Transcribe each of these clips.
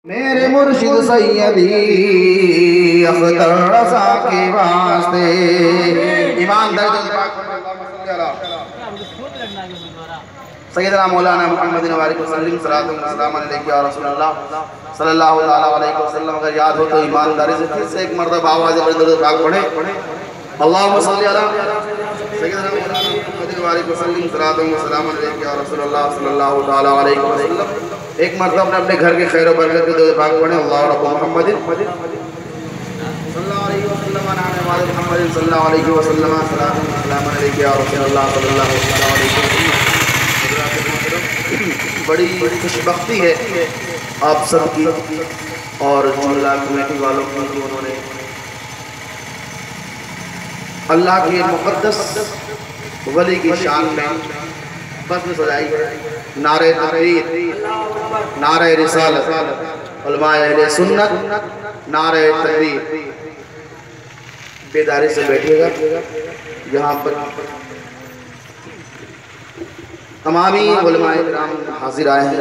میرے مرشد سیدی اختر رضا کے واسطے ایمان درد سیدنا مولانا محمد وعلیہ وسلم صلاۃ و سلام علیکہ یا رسول اللہ صلی اللہ علیہ وسلم. اگر یاد ہو تو ایمانداری سے پھر سے ایک مرتبہ آواز درود پاک پڑھیں. اللہم صلی علی سیدنا مولانا محمد وعلیہ وسلم صلاۃ و سلام علیکہ یا رسول اللہ صلی اللہ علیہ وسلم. ایک مرتبہ اپنے گھر کے خیر و برکت کے درود پاک پڑھیں. اللہ رب محمد صلی اللہ علیہ وسلم علی محمد صلی اللہ علیہ وسلم صلاۃ و سلام علیکہ یا رسول اللہ صلی اللہ علیہ وسلم. بڑی خوش بختی ہے آپ سب کی اور جملہ کمیٹی والوں کی کہ انہوں نے اللہ کے مقدس ولی کی شان میں فصل سجائی. نعرہ تکبیر، نعرہ رسالت، علماء اہل سنت، نعرہ تکبیر. بیداری سے بیٹھے گا. یہاں پر تمامی علماء کرام حاضر آئے ہیں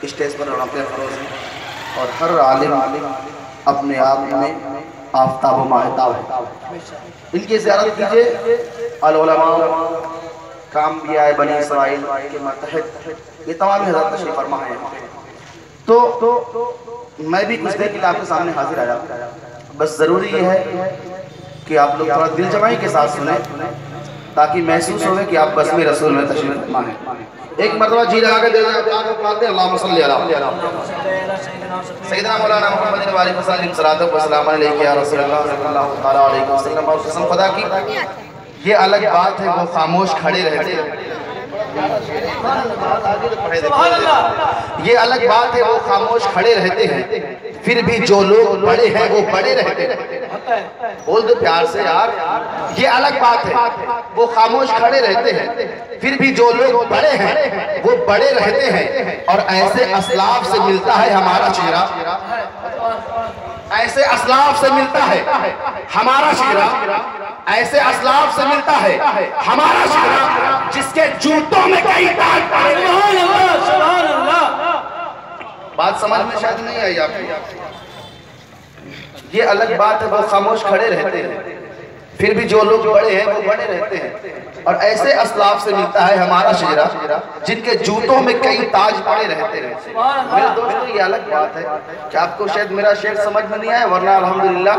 اسٹیج پر اور اپنے فروز ہیں اور ہر عالم اپنے آپ میں آفتاب و ماہتاب ہے. ان کی زیارت کیجئے. العلماء کانبیاء بنی اسرائیل کے متحد یہ تمام حضرات تشریف فرما ہیں. تو میں بھی کچھ دیر کے لیے آپ کے سامنے حاضر آیا. بس ضروری یہ ہے کہ آپ لوگ تھوڑا دل جمعی کے ساتھ سنیں تاکہ محسوس ہوئے کہ آپ بزم رسول میں تشریف فرما ہیں. ایک مرتبہ جی لگا کے دل پڑھتے ہیں. اللہم صلی علی سیدنا مولانا محمد وعلیہ وسلم صلاۃ و سلام علیکہ یا رسول اللہ صلی اللہ علیہ وسلم. اور قسم خدا کی یہ الگ بات ہے وہ خاموش کھڑے رہتے ہیں. یہ الگ بات ہے وہ خاموش کھڑے رہتے ہیں پھر بھی جو لوگ بڑے ہیں وہ بڑے رہتے ہیں. بول دو پیار سے یار. یہ الگ بات ہے وہ خاموش کھڑے رہتے ہیں پھر بھی جو لوگ بڑے ہیں وہ بڑے رہتے ہیں. اور ایسے اسلاف سے ملتا ہے ہمارا چہرہ. ایسے اسلاف سے ملتا ہے ہمارا چہرہ. ایسے اسلاف سے ملتا ہے ہمارا چہرہ جس کے جوتوں میں کئی داغ پڑے. سبحان اللہ. بات سمجھ میں شاید نہیں آئی آپ کو. یہ الگ بات ہے وہ خاموش کھڑے رہتے ہیں پھر بھی جو لوگ بڑے ہیں وہ بڑے رہتے ہیں. اور ایسے اسلاف سے ملتا ہے ہمارا چہرہ جن کے جوتوں میں کئی تاج پڑے رہتے ہیں. میرے دوستو یہ الگ بات ہے کہ آپ کو شاید میرا شعر سمجھ میں نہیں آئے ورنہ الحمدللہ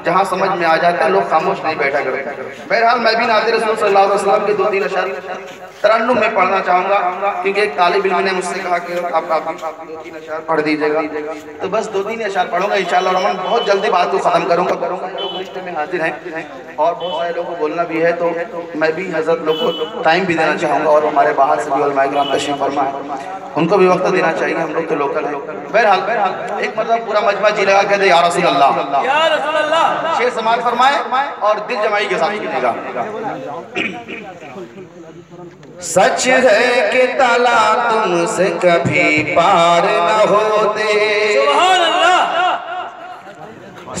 جہاں سمجھ میں آ جاتا ہے لوگ خاموش نہیں بیٹھا کرتے. بہرحال میں بھی نعت رسول صلی اللہ علیہ وسلم کے 2-3 اشعار ترنم میں پڑھنا چاہوں گا کیونکہ ایک طالب علم نے مجھ سے کہا کہ آپ 2-3 اشعار پڑھ دیجئے گا. تو بس 2-3 اشعار پڑھوں گا انشاءاللہ الرحمن. بہت جلدی بات کو ختم کروں گا. لوگ رشتے میں حاضر ہیں اور بہت سارے لوگوں کو بولنا بھی ہے تو میں بھی حضرت لوگ کو ٹائم بھی دینا چاہوں گا اور ہمارے باہر سے بھی علماء کرام تشریف فرما ہے ان کو بھی وقت دینا چاہیے. ہم لوگ تو لوکل ہیں. بہرحال ایک مرتبہ پورا مجمع جی لگا کہتے یا رسول اللہ یا رسول اللہ شعر سماعت فرمائے اور دل جمعی کے ساتھ کیجیے گا. سچ ہے کہ تالا تم سے کبھی پار نہ ہوتے. سبحان اللہ.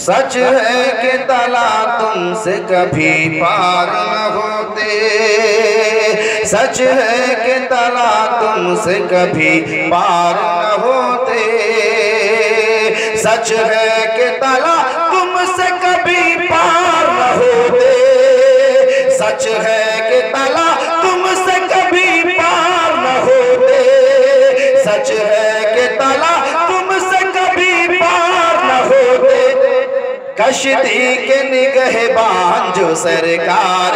سچ ہے کہ تالا تم سے کبھی پار نہ ہوتے. سچ ہے کہ تالا تم سے کبھی پار نہ ہوتے. سچ ہے کہ تالا تم سے کبھی پار نہ ہوتے. سچ ہے کہ تالا تم سے کبھی پار نہ ہوتے. سچ ہے کہ تالا تم سے کبھی پار نہ ہوتے. کشتی کے نگہبان جو سرکار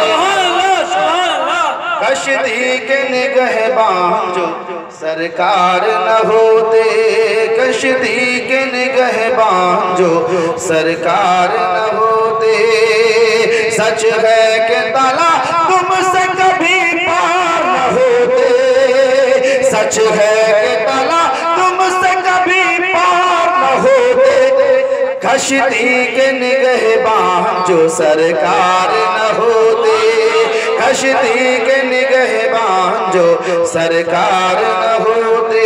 کشتی کے نگہبان جو سرکار نہ ہوتے. کشتی کے نگہبان جو سرکار نہ ہوتے. سچ ہے کہ تالا تم سے کبھی پار نہ ہوتے. سچ ہے کہ تالا تم سے کبھی پار نہ ہوتے. کشتی کے نگہبان جو سرکار نہ ہوتے. کشتی کے نگہبان جو سرکار نہ ہوتے.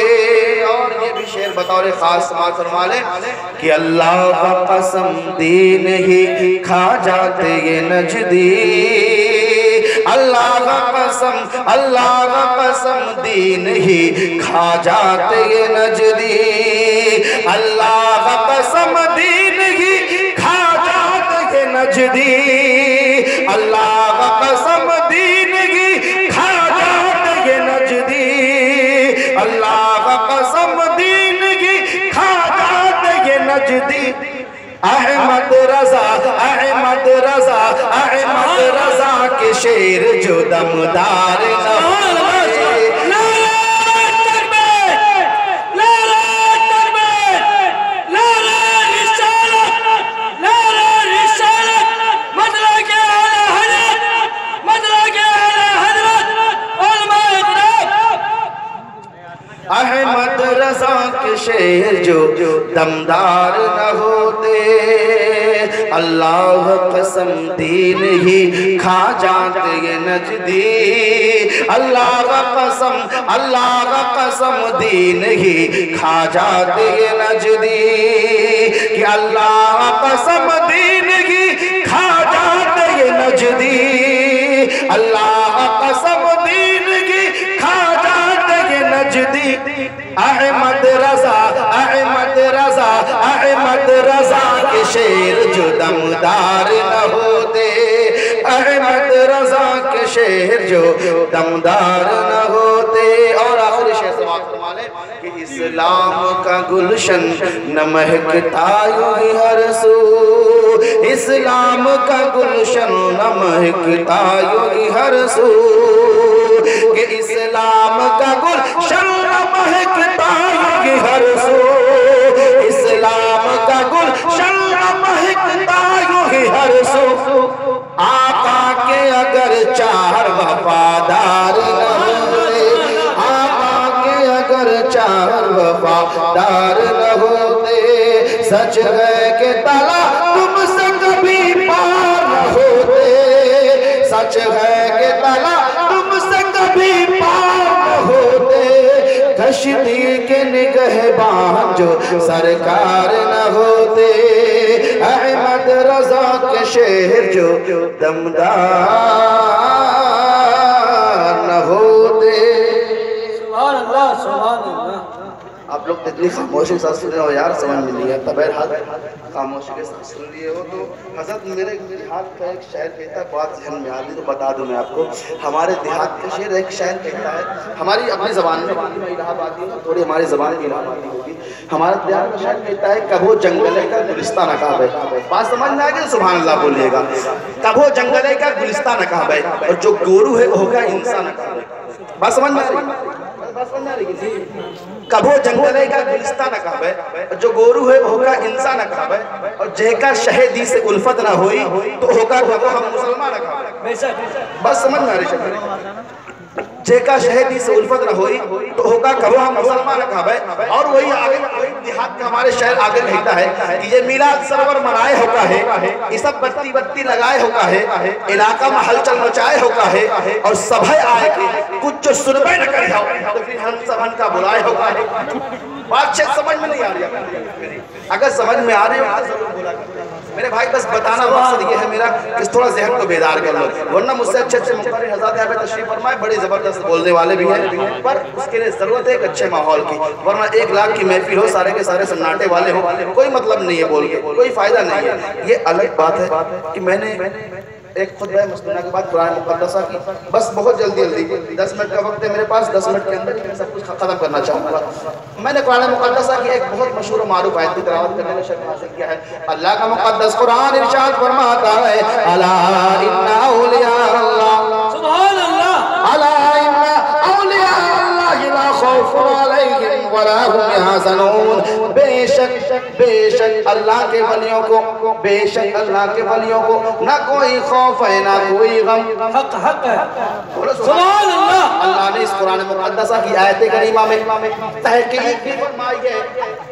اور یہ بھی شعر بطور خاص سماعت فرما لیں کہ اللہ کا قسم دین ہی کھا جاتے یہ نجدی. اللہ کا قسم دین ہی کھا جاتے یہ نجدی. اللہ قسم دین ہی کھا جاتے یہ نجدی اللہ قسم دین ہی کھا جاتے یہ نجدی اللہ قسم دین ہی کھا جاتے یہ نجدی احمد رضا احمد رضا احمد رضا کے شیر جو دمدار نہ ہوتے احمد رضا کے شیر جو دمدار نہ ہوتے اللہ قسم دین ہی کھا جاتے یہ نجدی اللہ قسم دین ہی کھا جاتے یہ نجدی کہ اللہ قسم دین ہی کھا جاتے یہ نجدی اللہ قسم دین ہی کھا جاتے یہ نجدی احمد رضا احمد رضا احمد رضا کے شیر جو دمدار نہ ہوتے احمد رضا کے شیر جو دمدار نہ ہوتے اور آخری شعر سماعت فرما لیں کہ اسلام کا گلشن نہ مہکتا یوں ہی ہر سو اسلام کا گلشن نہ مہکتا یوں ہی ہر سو کہ اسلام کا گلشن نہ مہکتا یوں ہی ہر سو اسلام کا گلشن نہ مہکتا یوں ہی ہر سو آقا کے اگر چار وفادار نہ ہوتے آقا کے اگر چار وفادار نہ ہوتے سچ ہے کہ تلا تم سے کبھی پار نہ ہوتے سچ ہے کہ تلا تم سے کبھی پار نہ ہوتے کشتی کے نگہبان جو سرکار نہ ہوتے احمد رضا کے شہر جو دمدار نہ ہوتے سبحان اللہ سبحان اللہ آپ لوگ اتنی خاموشی کے ساتھ سن رہے ہو یار سمجھ میں نہیں آتا بہرحال خاموشی کے ساتھ سن لیے ہو تو حضرت میرے دیہات کا ایک شعر کہتا ہے بات ذہن میں آتی تو بتا دوں میں آپ کو ہمارے دیہات کا شعر ایک شعر کہتا ہے ہماری اپنی زبان میں الہ آبادی ہے تھوڑی ہماری زبان کی الہ آبادی ہوگی ہمارے دیہات کا شعر کہتا ہے کبھو جنگلے کا گلستہ نقاب ہے بات سمجھ میں آئے گی سبحان اللہ بولیے گا کبھو جنگلے کا گلستہ نقاب ہے اور جو گورو ہے وہ ہوگا انسان نقاب ہے بات سمجھ میں آ رہی کبھو جنگلے کا گلستہ نقاب ہے جو گورو ہے وہ ہوگا انسان نقاب ہے اور جے کا شہدی سے الفت نہ ہوئی تو ہوگا کبھو ہم مسلمان نقاب ہے بس سمجھ میں آ رہی شکر جے کا شہدی سے الفت نہ ہوئی تو ہوگا کبھو ہم مسلمان نقاب ہے اور وہی آگے دیہات کا ہمارے شہر آگے کہتا ہے کہ یہ میلاد سرور منائے ہوگا ہے یہ سب بتی بتی لگائے ہوگا ہے علاقہ میں ہلچل مچائے ہوگا ہے اور سبھے آئے کہ کچھ جو سنبے نہ کرے ہو تو پھر ہم سب ہن کا بلائے ہوگا ہے بات شاید سمجھ میں نہیں آ رہی اگر سمجھ میں آ رہی ہو تو ضرور بولا میرے بھائی بس بتانا مقصد یہ ہے میرا کہ تھوڑا ذہن کو بیدار کر لو ورنہ مجھ سے اچھے اچھے مقرر حضرات یہاں پہ تشریف فرمائے بڑے زبردست بولنے والے بھی ہیں پر اس کے لیے ضرورت ہے ایک اچھے ماحول کی ورنہ 1 لاکھ کی محفل ہو سارے کے سارے سناٹے والے ہو کوئی مطلب نہیں ہے بول کے کوئی فائدہ نہیں ہے یہ الگ بات ہے کہ میں نے ایک خطبہ مسکنہ کے بعد قرآن مقدسہ کی بس بہت جلدی 10 منٹ کا وقت ہے میرے پاس 10 منٹ کے اندر میں سب کچھ ختم کرنا چاہوں گا میں نے قرآن مقدسہ کی ایک بہت مشہور و معروف آیت کی تلاوت کرنے کا شرف حاصل کیا ہے اللہ کا مقدس قرآن ارشاد فرماتا ہے الا ان اولیاء اللہ سبحان اللہ الا ان اولیاء اللہ لا خوف علیہم ولا هم يحزنون بے شک اللہ کے ولیوں کو بے شک اللہ کے ولیوں کو نہ کوئی خوف ہے نہ کوئی غم حق ہے سبحان اللہ اللہ نے اس قرآن مقدسہ کی آیت کریمہ میں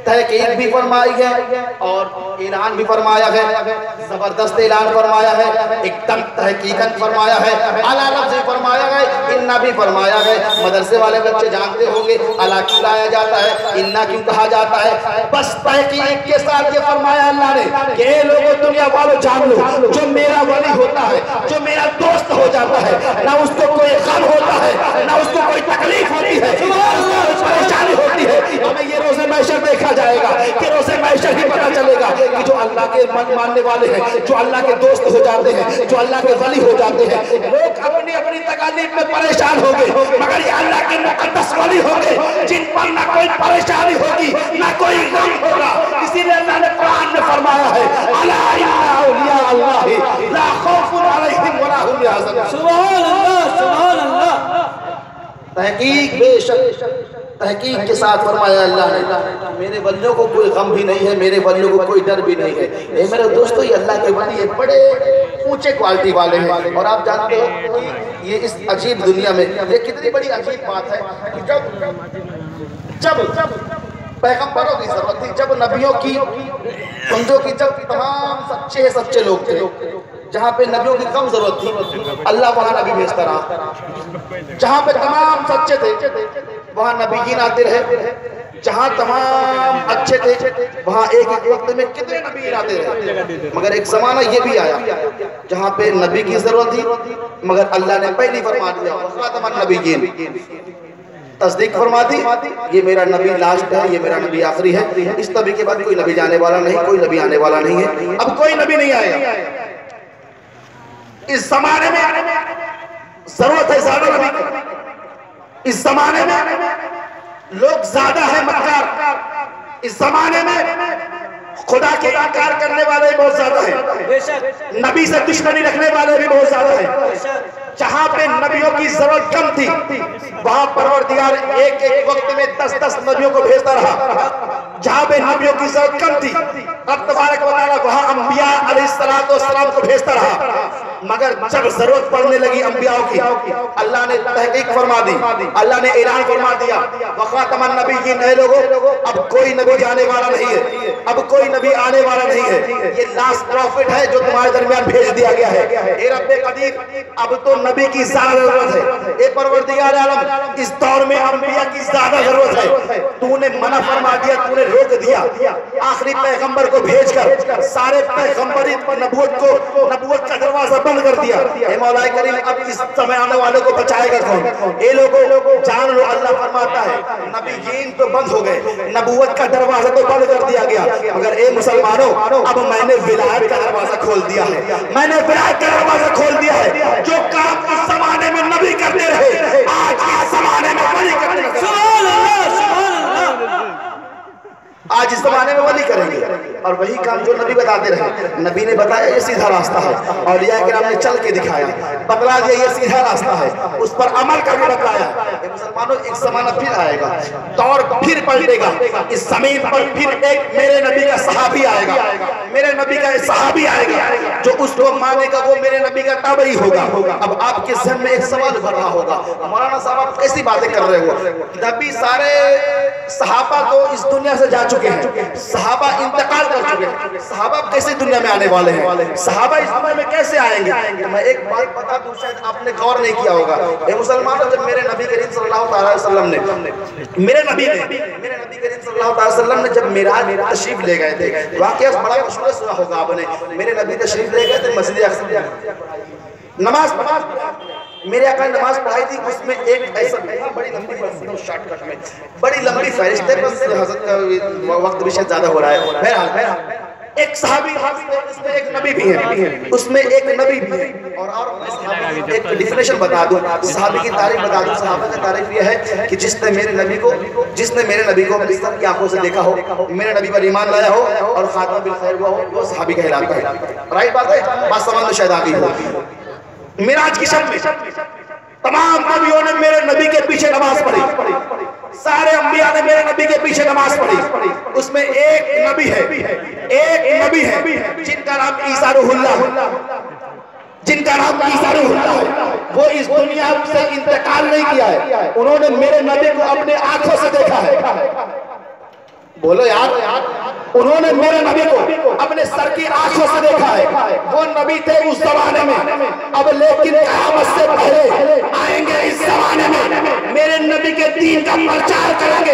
تحقیق بھی فرمائی ہے اور اعلان بھی فرمایا ہے زبردست اعلان فرمایا ہے ایک دم تحقیقاً فرمایا ہے اعلیٰ لفظ فرمایا ہے انہ بھی فرمایا ہے مدرسے والے بچے جانتے ہوں گے اعلیٰ کیوں لایا جاتا ہے انہ کیوں کہا جاتا ہے بس تحقیق کے ساتھ یہ فرمایا اللہ نے کہ اے لوگوں دنیا والوں جان لو جو میرا ولی ہوتا ہے جو میرا دوست ہو جاتا ہے نہ اس کو کوئی غم ہوتا ہے نہ اس کو کوئی تکلیف ہوتی ہے پریشانی ہوتی ہوتی ہے ہمیں یہ روز محشر دیکھا جائے گا کہ روز محشر ہی پتہ چلے گا کہ جو اللہ کے ماننے والے ہیں، جو اللہ کے دوست ہو جاتے ہیں، جو اللہ کے ولی ہو جاتے ہیں، لوگ اپنی اپنی تکالیف میں پریشان ہو گئے، مگر یہ اللہ کے مقدس ولی ہوں گے جن پر نہ کوئی پریشانی ہوگی نہ کوئی غم ہوگا۔ اسی لیے اللہ نے قرآن میں فرمایا ہے الا ان اولیاء اللہ لا خوف علیہم ولا هم يحزنون۔ سبحان اللہ، سبحان اللہ۔ تحقیق بے شک تحقیق کے ساتھ فرمایا اللہ نے میرے ولیوں کو کوئی غم بھی نہیں ہے، میرے ولیوں کو کوئی ڈر بھی نہیں ہے۔ اے میرے دوستو، یہ اللہ کے ولی بڑے اونچے کوالٹی والے ہیں، اور آپ جانتے ہو کہ یہ اس عجیب دنیا میں یہ کتنی بڑی عجیب بات ہے کہ جب پیغمبروں کی ضرورت تھی، جب نبیوں کی سمجھو کہ جب تمام سچے لوگ تھے، جہاں پہ نبیوں کی کم ضرورت تھی اللہ وہاں نبی بھیجتا رہا، جہاں پہ تمام سچے تھے وہاں نبیین آتے رہے، جہاں تمام اچھے تھے وہاں ایک وقت میں کتنے نبیین آتے رہے۔ مگر ایک زمانہ یہ بھی آیا جہاں پہ نبی کی ضرورت تھی، مگر اللہ نے پہلی فرما دیا خاتم النبیین، تصدیق فرما دی یہ میرا نبی لاسٹ ہے، یہ میرا نبی آخری ہے، اس نبی کے بعد کوئی نبی جانے والا نہیں، کوئی نبی آنے والا نہیں ہے، اب کوئی نبی نہیں آئے گا۔ اس زمانے میں ضرورت ہے زیادہ نبی کی، اس زمانے میں لوگ زیادہ ہیں مکار، اس زمانے میں خدا کے انکار کرنے والے بہت زیادہ ہیں، نبی سے دشمنی رکھنے والے بھی بہت زیادہ ہیں۔ جہاں پہ نبیوں کی ضرورت کم تھی وہاں پروردگار ایک وقت میں 10 نبیوں کو بھیجتا رہا، جہاں پہ نبیوں کی ضرورت کم تھی رب تبارک و تعالیٰ وہاں انبیاء علیہ السلام کو بھیجتا رہا، مگر جب ضرورت پڑنے لگی انبیاء کی اللہ نے تحقیق فرما دی، اللہ نے اعلان فرما دیا وخاتم النبیین، اے لوگو اب کوئی نبی جانے والا نہیں ہے، اب کوئی نبی آنے والا نہیں ہے، یہ لاسٹ پروفٹ ہے جو تمہارے درمیان بھیج دیا گیا ہے۔ اے رب قدیر اب تو نبی کی زیادہ ضرورت ہے، اے پروردگار عالم اس دور میں انبیاء کی زیادہ ضرورت ہے، تو نے منع فرما دیا، تو نے روک دیا، آخری پیغمبر کو بھیج کر سارے پیغمبری نبوت کا دروازہ بند کر دیا۔ اے مولا کریم اب اس سمے آنے والوں کو بچائے گا کون؟ اے لوگوں جان لو اللہ فرماتا ہے نبیین تو بند ہو گئے، نبوت کا دروازہ تو بند کر دیا گیا، مگر اے مسلمانوں اب میں نے ولایت کا دروازہ کھول دیا ہے، میں نے ولایت کا دروازہ کھول دیا ہے۔ جو کام اس زمانے میں نبی کرتے رہے آج اس زمانے میں ولی کرتے رہے۔ سبحان اللہ، سبحان اللہ۔ آج اس زمانے میں ولی کریں گے، اور وہی کام جو نبی بتاتے رہے، نبی نے بتایا یہ سیدھا راستہ ہے، اولیاء کرام نے چل کے دکھایا، بتلا دیا یہ سیدھا راستہ ہے، اس پر عمل کر کے بتلایا۔ اے مسلمانوں ایک زمانہ پھر آئے گا، دور پھر پلٹے گا، اس زمین پر پھر ایک میرے نبی کا صحابی آئے گا، میرے نبی کا ایک صحابی آئے گا جو اس کو مانے گا، وہ میرے نبی کا تابعی ہوگا۔ اب آپ کے ذہن میں ایک سوال بھر رہا ہوگا مولانا صاحب آپ کیسی باتیں کر رہے ہو؟ نبی سارے صحابہ تو اس دنیا سے جا چکے ہیں، صحابہ انتقال کر چکے ہیں، صحابہ کیسے دنیا میں آنے والے ہیں، صحابہ اس دنیا میں کیسے آئیں گے؟ میں ایک بات بتا دوں شاید آپ نے غور نہیں کیا ہوگا، اے مسلمانوں جب میرے نبی کریم صلی اللہ علیہ وسلم نے میرے نبی کریم صلی اللہ علیہ وسلم نے جب معراج تشریف لے گئے تھے، واقعہ بڑا مشہور سنا ہوگا آپ نے، میرے نبی تشریف لے گئے تھے مسجد اقصی نماز میرے آقا نے نماز پڑھائی تھی، اس میں ایک ایسا بڑی لمبی شارٹ کٹ میں بڑی لمبی فہرست ہے، بس حضرت کا وقت بھی شاید زیادہ ہو رہا ہے۔ بہرحال ایک صحابی اس میں ایک نبی بھی ہے، اس میں ایک نبی بھی ہے، اور ایک ڈیفینیشن بتا دوں، صحابی کی تعریف بتا دوں۔ صحابہ کی تعریف یہ ہے کہ جس نے میرے نبی کو اپنی سب کی آنکھوں سے دیکھا ہو، میرے نبی پر ایمان لایا ہو اور خاتمہ بالخیر ہوا ہو، وہ صحابی کہلاتا ہے۔ رائٹ بات ہے، بات سمجھ میں شاید آ گئی ہو۔ معراج کی شب میں تمام نبیوں نے میرے نبی کے پیچھے نماز پڑھی، سارے انبیاء نے میرے نبی کے پیچھے نماز پڑھی، اس میں ایک نبی ہے جن کا نام عیسیٰ روح اللہ، وہ اس دنیا سے انتقال نہیں کیا ہے، انہوں نے میرے نبی کو اپنے آنکھوں سے دیکھا ہے۔ بولو یار، انہوں نے میرے نبی کو اپنے سر کی آنکھوں سے دیکھا ہے، وہ نبی تھے اس زمانے میں، اب لیکن قیامت سے پہلے آئیں گے اس زمانے میں میرے نبی کے دین کا پرچار کریں گے،